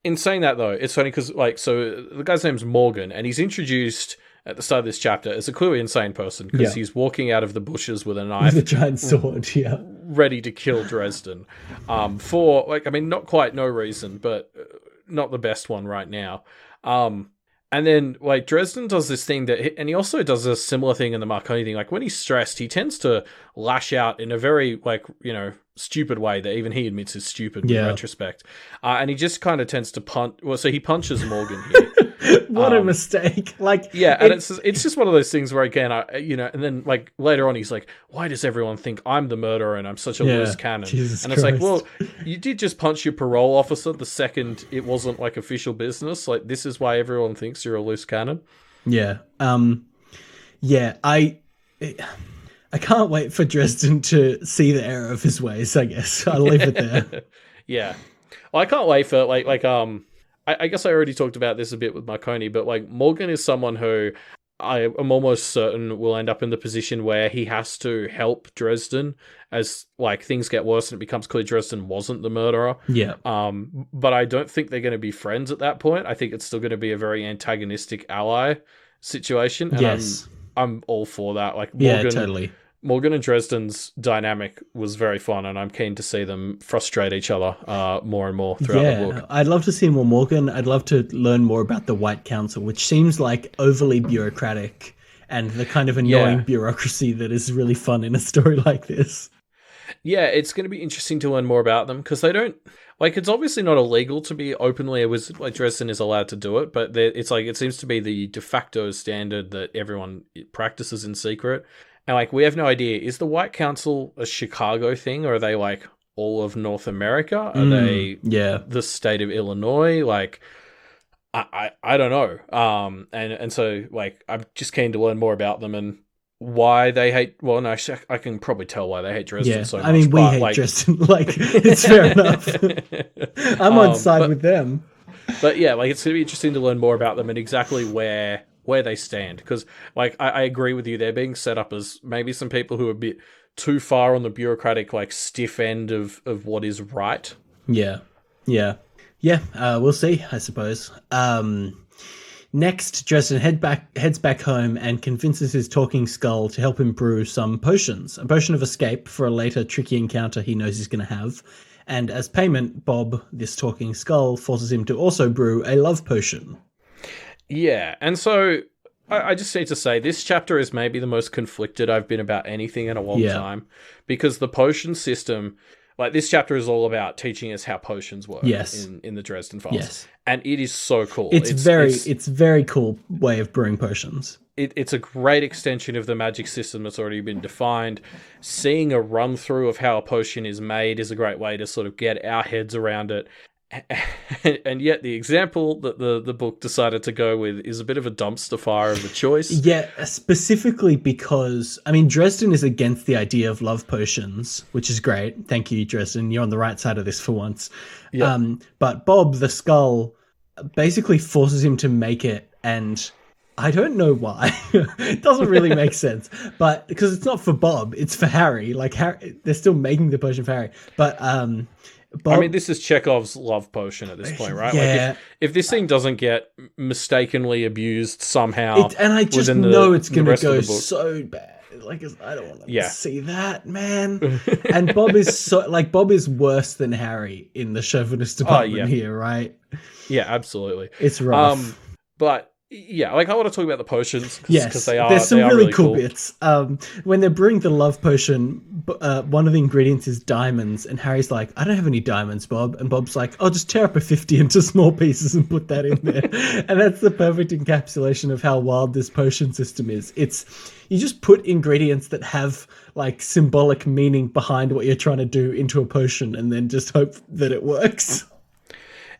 in saying that though, it's funny because, like, so the guy's name's Morgan, and he's introduced at the start of this chapter as a clearly insane person because he's walking out of the bushes with a knife, with a giant sword, ready to kill Dresden, for, like, I mean, not quite no reason, but not the best one right now. And then, like, Dresden does this thing and he also does a similar thing in the Marconi thing. Like, when he's stressed, he tends to lash out in a very, like, you know, stupid way that even he admits is stupid in retrospect. And he just kind of tends to punch. Well, so he punches Morgan here. What a mistake! Like, yeah, and it's just one of those things where, again, and then, like, later on, he's like, "Why does everyone think I'm the murderer and I'm such a loose cannon?" Jesus and it's Christ. like, well, you did just punch your parole officer the second it wasn't, like, official business. Like, this is why everyone thinks you're a loose cannon. Yeah. Yeah. I can't wait for Dresden to see the error of his ways. I guess I'll leave it there. Yeah. Well, I can't wait for I guess I already talked about this a bit with Marconi, but, like, Morgan is someone who I am almost certain will end up in the position where he has to help Dresden as, like, things get worse and it becomes clear Dresden wasn't the murderer. Yeah. But I don't think they're going to be friends at that point. I think it's still going to be a very antagonistic ally situation. And yes. I'm all for that. Like, Morgan, totally. Morgan and Dresden's dynamic was very fun, and I'm keen to see them frustrate each other more and more throughout the book. I'd love to see more Morgan. I'd love to learn more about the White Council, which seems like overly bureaucratic and the kind of annoying bureaucracy that is really fun in a story like this. Yeah, it's going to be interesting to learn more about them because they don't... Like, it's obviously not illegal to be openly a wizard. Like, Dresden is allowed to do it, but it's like, it seems to be the de facto standard that everyone practices in secret. And, like, we have no idea. Is the White Council a Chicago thing, or are they, like, all of North America? Are they the state of Illinois? Like, I don't know. And so, like, I'm just keen to learn more about them and why they hate... Well, no, I can probably tell why they hate Dresden so much. I mean, we hate Dresden. Like, it's fair enough. I'm on side with them. But, yeah, like, it's going to be interesting to learn more about them and exactly where they stand, because, like, I agree with you, they're being set up as maybe some people who are a bit too far on the bureaucratic, like, stiff end of what is right. We'll see, I suppose. Next, Dresden heads back home and convinces his talking skull to help him brew some potions, a potion of escape for a later tricky encounter he knows he's going to have. And as payment, Bob, this talking skull, forces him to also brew a love potion. Yeah, and so I just need to say this chapter is maybe the most conflicted I've been about anything in a long time, because the potion system, like, this chapter is all about teaching us how potions work in the Dresden Files. Yes. And it is so cool. It's very cool way of brewing potions. It's a great extension of the magic system that's already been defined. Seeing a run through of how a potion is made is a great way to sort of get our heads around it. And yet the example that the book decided to go with is a bit of a dumpster fire of a choice. Yeah, specifically because, I mean, Dresden is against the idea of love potions, which is great. Thank you, Dresden. You're on the right side of this for once. Yep. But Bob, the skull, basically forces him to make it, and I don't know why. It doesn't really make sense. But because it's not for Bob, it's for Harry. Like Harry, they're still making the potion for Harry. But Bob, I mean, this is Chekhov's love potion at this point, right? Yeah. Like, if this thing doesn't get mistakenly abused somehow, and I just know it's going to go so bad. Like, I don't want to see that, man. And Bob is worse than Harry in the chauvinist department here, right? Yeah, absolutely. It's rough. But yeah, like I want to talk about the potions because there's some really cool bits. When they bring the love potion, one of the ingredients is diamonds, and Harry's like, "I don't have any diamonds, Bob." And Bob's like, "I'll just tear up a 50 into small pieces and put that in there." And that's the perfect encapsulation of how wild this potion system is. You just put ingredients that have like symbolic meaning behind what you're trying to do into a potion, and then just hope that it works.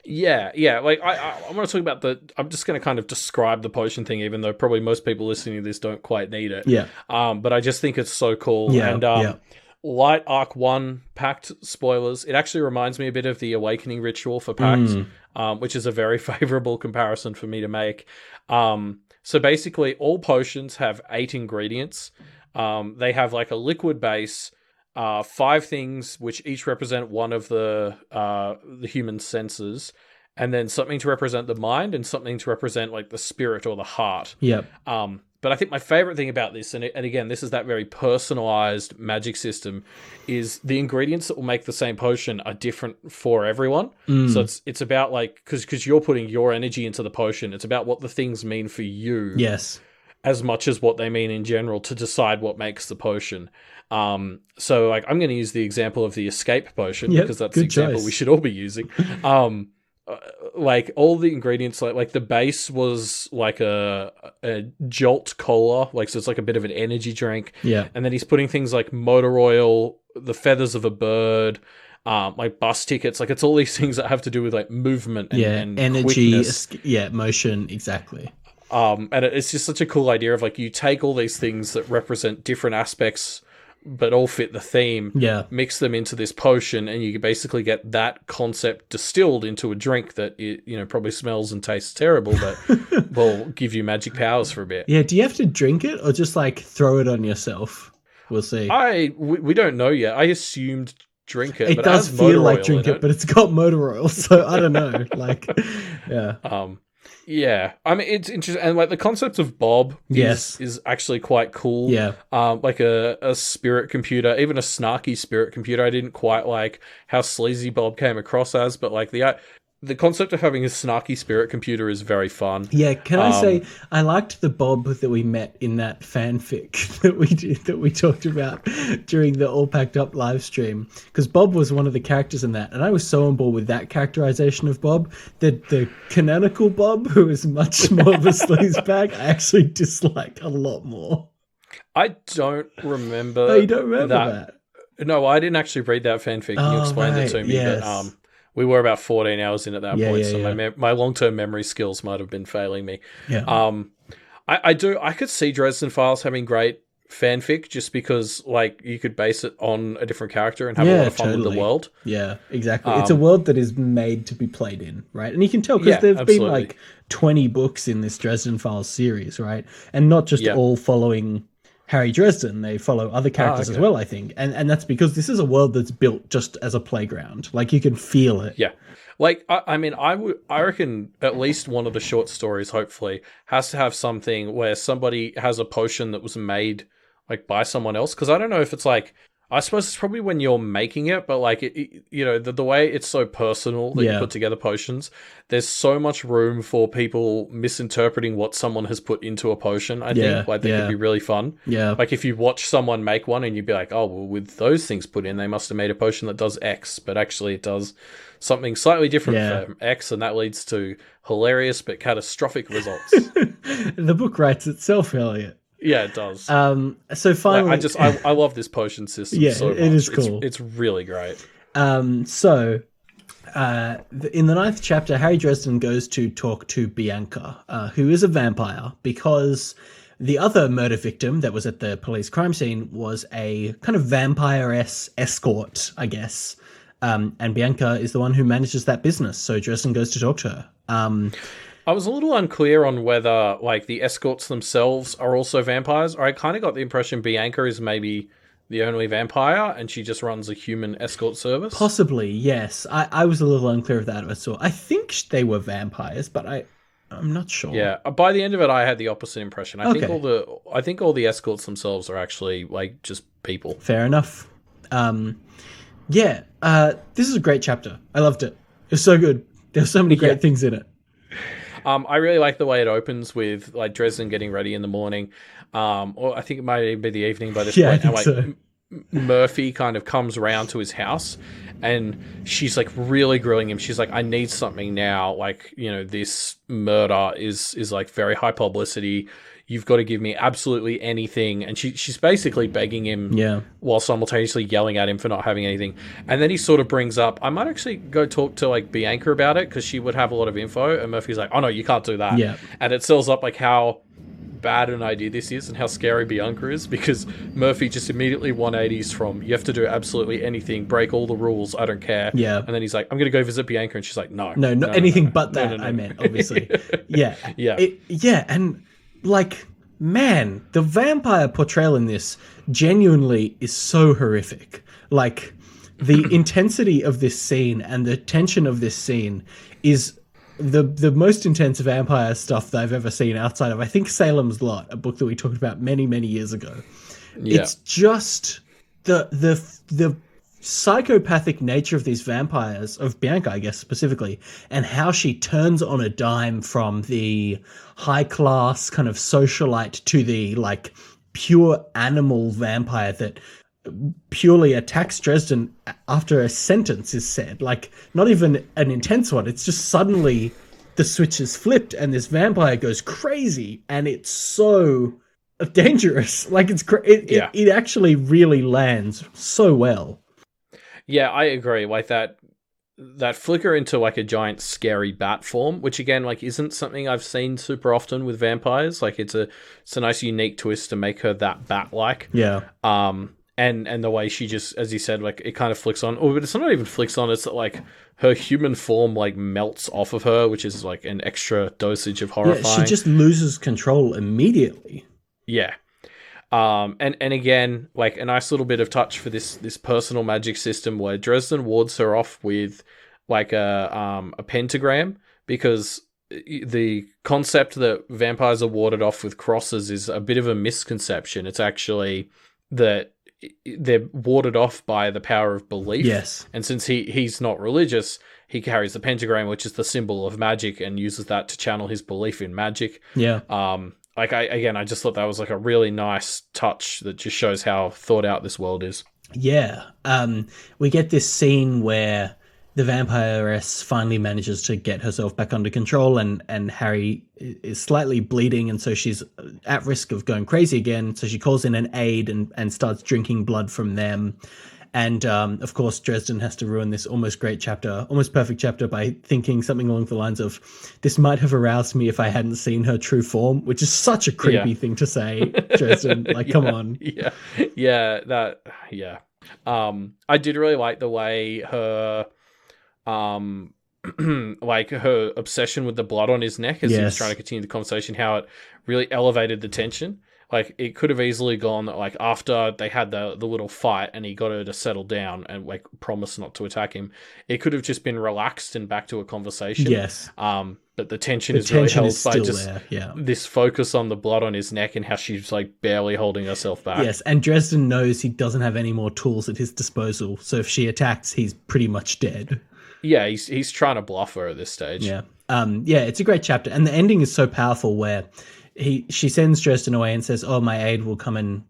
Yeah. Like I want to talk about I'm just going to kind of describe the potion thing, even though probably most people listening to this don't quite need it. Yeah. But I just think it's so cool. Yeah. And Light Arc 1 Pact spoilers. It actually reminds me a bit of the Awakening ritual for Pact, which is a very favorable comparison for me to make. So basically, all potions have 8 ingredients. They have like a liquid base. 5 things which each represent one of the human senses, and then something to represent the mind and something to represent like the spirit or the heart. Yep. But I think my favorite thing about this, and again, this is that very personalized magic system, is the ingredients that will make the same potion are different for everyone. So it's about like, because you're putting your energy into the potion, it's about what the things mean for you. Yes. As much as what they mean in general to decide what makes the potion. So like I'm going to use the example of the escape potion because that's the example we should all be using. Like all the ingredients, like the base was like a Jolt cola, like so it's like a bit of an energy drink. Yeah, and then he's putting things like motor oil, the feathers of a bird, like bus tickets. Like it's all these things that have to do with like movement and energy, quickness. Motion, exactly. And it's just such a cool idea of like you take all these things that represent different aspects but all fit the theme, mix them into this potion, and you basically get that concept distilled into a drink that probably smells and tastes terrible, but will give you magic powers for a bit. Yeah, do you have to drink it or just like throw it on yourself? We'll see. We don't know yet. I assumed drink it. It does feel like drink it, but it's got motor oil, so I don't know. Like, yeah. Yeah, I mean it's interesting, and like the concept of Bob is actually quite cool. Yeah, like a spirit computer, even a snarky spirit computer. I didn't quite like how sleazy Bob came across as, but like the concept of having a snarky spirit computer is very fun. Yeah, can I say I liked the Bob that we met in that fanfic that we talked about during the All Packed Up live stream, because Bob was one of the characters in that, and I was so on board with that characterization of Bob that the canonical Bob, who is much more of a sleazebag, I actually disliked a lot more. I don't remember. Oh, you don't remember that? No, I didn't actually read that fanfic. You explained it to me, but we were about 14 hours in at that point, so my long-term memory skills might have been failing me. Yeah. I could see Dresden Files having great fanfic just because like you could base it on a different character and have a lot of fun with the world. Yeah, exactly. It's a world that is made to be played in, right? And you can tell because there've been like 20 books in this Dresden Files series, right? And not just all following Harry Dresden, they follow other characters as well, I think. And that's because this is a world that's built just as a playground. Like, you can feel it. Yeah. Like, I reckon at least one of the short stories, hopefully, has to have something where somebody has a potion that was made, like, by someone else. Because I don't know if it's, like, I suppose it's probably when you're making it, but, like, the way it's so personal that you put together potions, there's so much room for people misinterpreting what someone has put into a potion, I think. Like, that could be really fun. Yeah. Like, if you watch someone make one and you'd be like, oh, well, with those things put in, they must have made a potion that does X, but actually it does something slightly different from X, and that leads to hilarious but catastrophic results. The book writes itself, Elliot. Yeah, it does. So finally, I love this potion system so much. It is cool. It's really great. In the 9th chapter, Harry Dresden goes to talk to Bianca, who is a vampire, because the other murder victim that was at the police crime scene was a kind of vampire-esque escort, I guess. And Bianca is the one who manages that business, so Dresden goes to talk to her. I was a little unclear on whether like the escorts themselves are also vampires, or I kind of got the impression Bianca is maybe the only vampire and she just runs a human escort service. Possibly, yes. I was a little unclear of that as well. I think they were vampires, but I'm not sure. Yeah, by the end of it, I had the opposite impression. I think all the escorts themselves are actually like just people. Fair enough. This is a great chapter. I loved it. It was so good. There's so many great things in it. I really like the way it opens with like Dresden getting ready in the morning, or I think it might even be the evening by this point. I think so. Murphy kind of comes around to his house, and she's like really grilling him. She's like, "I need something now. Like, you know, this murder is like very high publicity. You've got to give me absolutely anything." And she's basically begging him, while simultaneously yelling at him for not having anything. And then he sort of brings up, "I might actually go talk to like Bianca about it because she would have a lot of info." And Murphy's like, "Oh no, you can't do that." Yeah. And it sells up like how bad an idea this is and how scary Bianca is, because Murphy just immediately 180s from, "You have to do absolutely anything, break all the rules, I don't care." Yeah. And then he's like, "I'm going to go visit Bianca." And she's like, no, anything but that. I meant, obviously. Yeah. And like, man, the vampire portrayal in this genuinely is so horrific. Like, the intensity of this scene and the tension of this scene is the most intense vampire stuff that I've ever seen outside of, I think, Salem's Lot, a book that we talked about many, many years ago. Yeah. It's just the psychopathic nature of these vampires, of Bianca, I guess, specifically, and how she turns on a dime from the high-class kind of socialite to the, like, pure animal vampire that purely attacks Dresden after a sentence is said. Like, not even an intense one. It's just suddenly the switch is flipped and this vampire goes crazy, and it's so dangerous. Like, it actually really lands so well. Yeah, I agree. Like that flicker into like a giant scary bat form, which again, like, isn't something I've seen super often with vampires. Like, it's a nice unique twist to make her that bat-like. Yeah. And the way she just, as you said, like, it kind of flicks on. Oh, but it's not even flicks on. It's like her human form like melts off of her, which is like an extra dosage of horrifying. Yeah, she just loses control immediately. Yeah. And again, like, a nice little bit of touch for this personal magic system where Dresden wards her off with like a pentagram, because the concept that vampires are warded off with crosses is a bit of a misconception. It's actually that they're warded off by the power of belief. Yes. And since he's not religious, he carries the pentagram, which is the symbol of magic, and uses that to channel his belief in magic. Yeah. Like, I just thought that was like a really nice touch that just shows how thought out this world is. Yeah. We get this scene where the vampiress finally manages to get herself back under control, and Harry is slightly bleeding, and so she's at risk of going crazy again. So she calls in an aide and starts drinking blood from them. And of course, Dresden has to ruin this almost perfect chapter by thinking something along the lines of, "This might have aroused me if I hadn't seen her true form," which is such a creepy thing to say, Dresden. Like, come on. Yeah. I did really like the way her like her obsession with the blood on his neck as he was trying to continue the conversation, how it really elevated the tension. Like, it could have easily gone like after they had the little fight and he got her to settle down and like promise not to attack him, it could have just been relaxed and back to a conversation. Yes. But the tension is really held by just there. this focus on the blood on his neck and how she's like barely holding herself back. Yes, and Dresden knows he doesn't have any more tools at his disposal, so if she attacks, he's pretty much dead. Yeah, he's trying to bluff her at this stage. Yeah. It's a great chapter, and the ending is so powerful where she sends Dresden away and says, "Oh, my aide will come and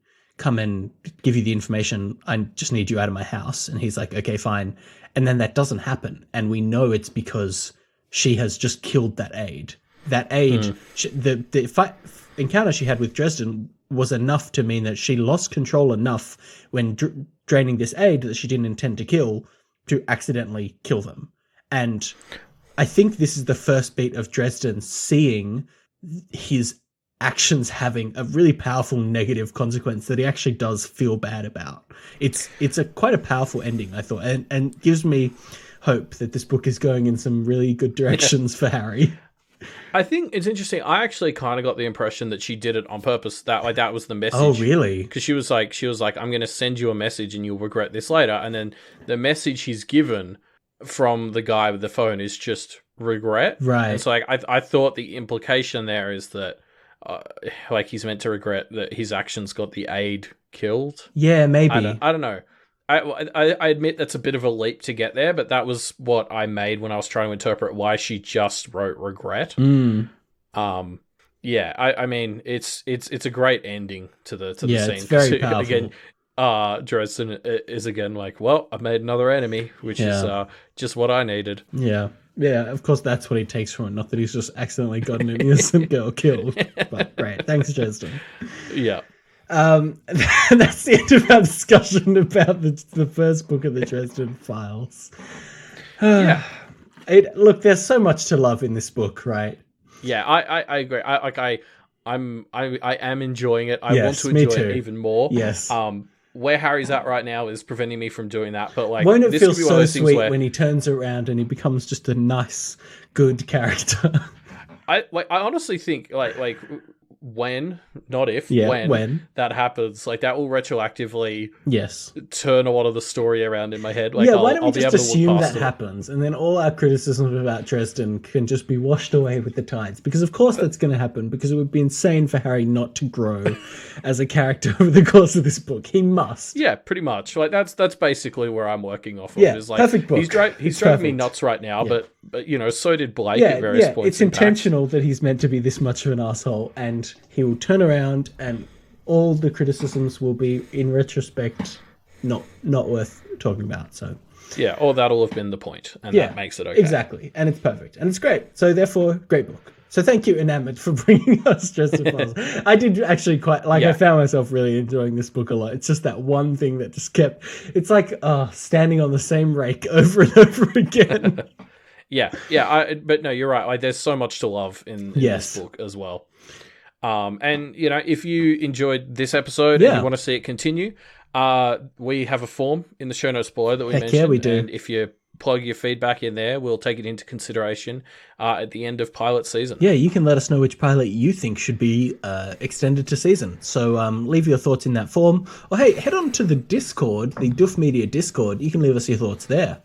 give you the information. I just need you out of my house." And he's like, "Okay, fine." And then that doesn't happen, and we know it's because she has just killed that aide. That aide, the fight encounter she had with Dresden was enough to mean that she lost control enough when draining this aide that she didn't intend to kill, to accidentally kill them. And I think this is the first beat of Dresden seeing his actions having a really powerful negative consequence that he actually does feel bad about. It's quite a powerful ending, I thought, and gives me hope that this book is going in some really good directions for Harry. I think it's interesting. I actually kind of got the impression that she did it on purpose. That was the message. Oh, really? Because she was like, I'm going to send you a message and you'll regret this later. And then the message he's given from the guy with the phone is just regret. Right. And so I thought the implication there is that he's meant to regret that his actions got the aide killed. Yeah, maybe. I don't know. I admit that's a bit of a leap to get there, but that was what I made when I was trying to interpret why she just wrote regret. Yeah, I mean it's a great ending to the scene. It's very powerful. Again, Dresden is again like, well, I made another enemy, which is just what I needed. Yeah. Yeah, of course that's what he takes from it, not that he's just accidentally gotten an innocent girl killed. But great. Thanks, Dresden. Yeah. That's the end of our discussion about the first book of the Dresden Files. Yeah. Look, there's so much to love in this book, right? Yeah, I agree. I am enjoying it. I want to enjoy it even more. Yes. Where Harry's at right now is preventing me from doing that. But like, won't it this feel could be one so of those things sweet where when he turns around and he becomes just a nice, good character? I honestly think like when, not if, when that happens, like that will retroactively turn a lot of the story around in my head. Like, why don't we just assume that it. happens, and then all our criticisms about Dresden can just be washed away with the tides? Because of course that's going to happen, because it would be insane for Harry not to grow as a character over the course of this book. He must. Yeah, pretty much. Like that's basically where I'm working off of. Yeah, is like, perfect book. He's driving me nuts right now, but you know, so did Blake at various points. It's intentional that he's meant to be this much of an asshole, and he will turn around and all the criticisms will be, in retrospect, not worth talking about. So yeah, or that'll have been the point, and that makes it okay. Exactly, and it's perfect, and it's great. So therefore, great book. So thank you, eNamorD, for bringing us Dresden Files. I did actually quite like. I found myself really enjoying this book a lot. It's just that one thing that just kept. It's like standing on the same rake over and over again. But no, you're right. Like, there's so much to love in this book as well. And you know, if you enjoyed this episode and you want to see it continue, we have a form in the show notes below that we mentioned. Yeah, we do. And if you plug your feedback in there, we'll take it into consideration at the end of pilot season. Yeah, you can let us know which pilot you think should be extended to season. So leave your thoughts in that form. Or hey, head on to the Discord, the Doof Media Discord. You can leave us your thoughts there.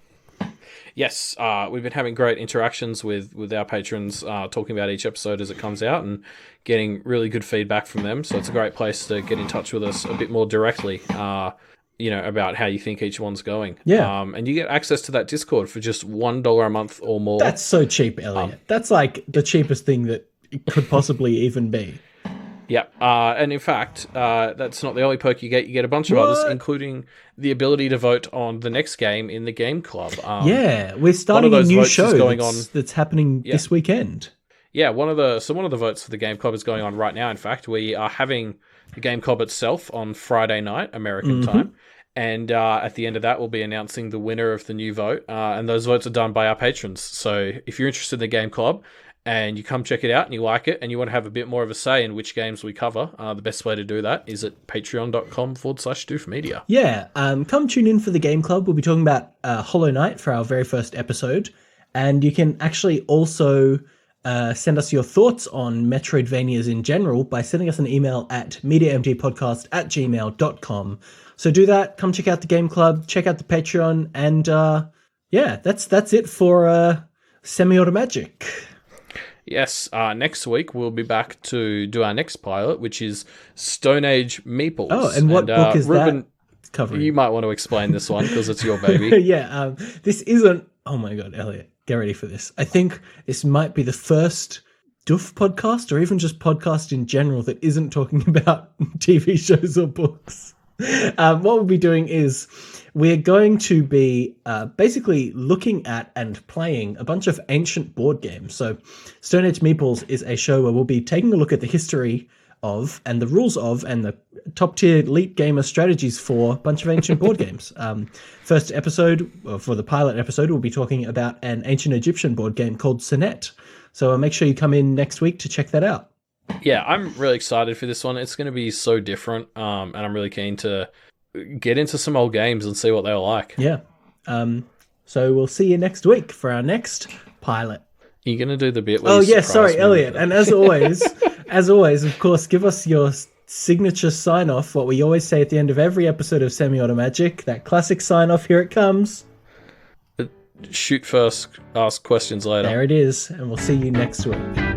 Yes, we've been having great interactions with our patrons, talking about each episode as it comes out and getting really good feedback from them. So it's a great place to get in touch with us a bit more directly, about how you think each one's going. Yeah. And you get access to that Discord for just $1 a month or more. That's so cheap, Elliot. That's like the cheapest thing that it could possibly even be. Yeah, and in fact, that's not the only perk you get. You get a bunch of others, including the ability to vote on the next game in the game club. We're starting a new show that's happening this weekend. Yeah, one of the votes for the game club is going on right now. In fact, we are having the game club itself on Friday night, American time. And at the end of that, we'll be announcing the winner of the new vote. And those votes are done by our patrons. So if you're interested in the game club, and you come check it out and you like it and you want to have a bit more of a say in which games we cover, the best way to do that is at patreon.com/Doof Media. Yeah, come tune in for the Game Club. We'll be talking about Hollow Knight for our very first episode. And you can actually also send us your thoughts on Metroidvanias in general by sending us an email at mediampodcast@gmail.com. So do that, come check out the Game Club, check out the Patreon, and that's it for Semiautomagic. Yes, next week we'll be back to do our next pilot, which is Stone Age Meeples. Oh, and what book is Reuben, that covering? You might want to explain this one because it's your baby. This isn't... Oh my God, Elliot, get ready for this. I think this might be the first Doof podcast, or even just podcast in general, that isn't talking about TV shows or books. What we'll be doing is we're going to be basically looking at and playing a bunch of ancient board games. So Stone Age Meeples is a show where we'll be taking a look at the history of and the rules of and the top tier elite gamer strategies for a bunch of ancient board games. First episode, for the pilot episode, we'll be talking about an ancient Egyptian board game called Sonnet. So make sure you come in next week to check that out. Yeah, I'm really excited for this one. It's going to be so different, and I'm really keen to get into some old games and see what they're like. Yeah. So we'll see you next week for our next pilot. You're gonna do the bit where Oh you yeah, surprise sorry, me Elliot. with And it. as always, of course, give us your signature sign off. What we always say at the end of every episode of Semiautomagic. That classic sign off. Here it comes. Shoot first, ask questions later. There it is, and we'll see you next week.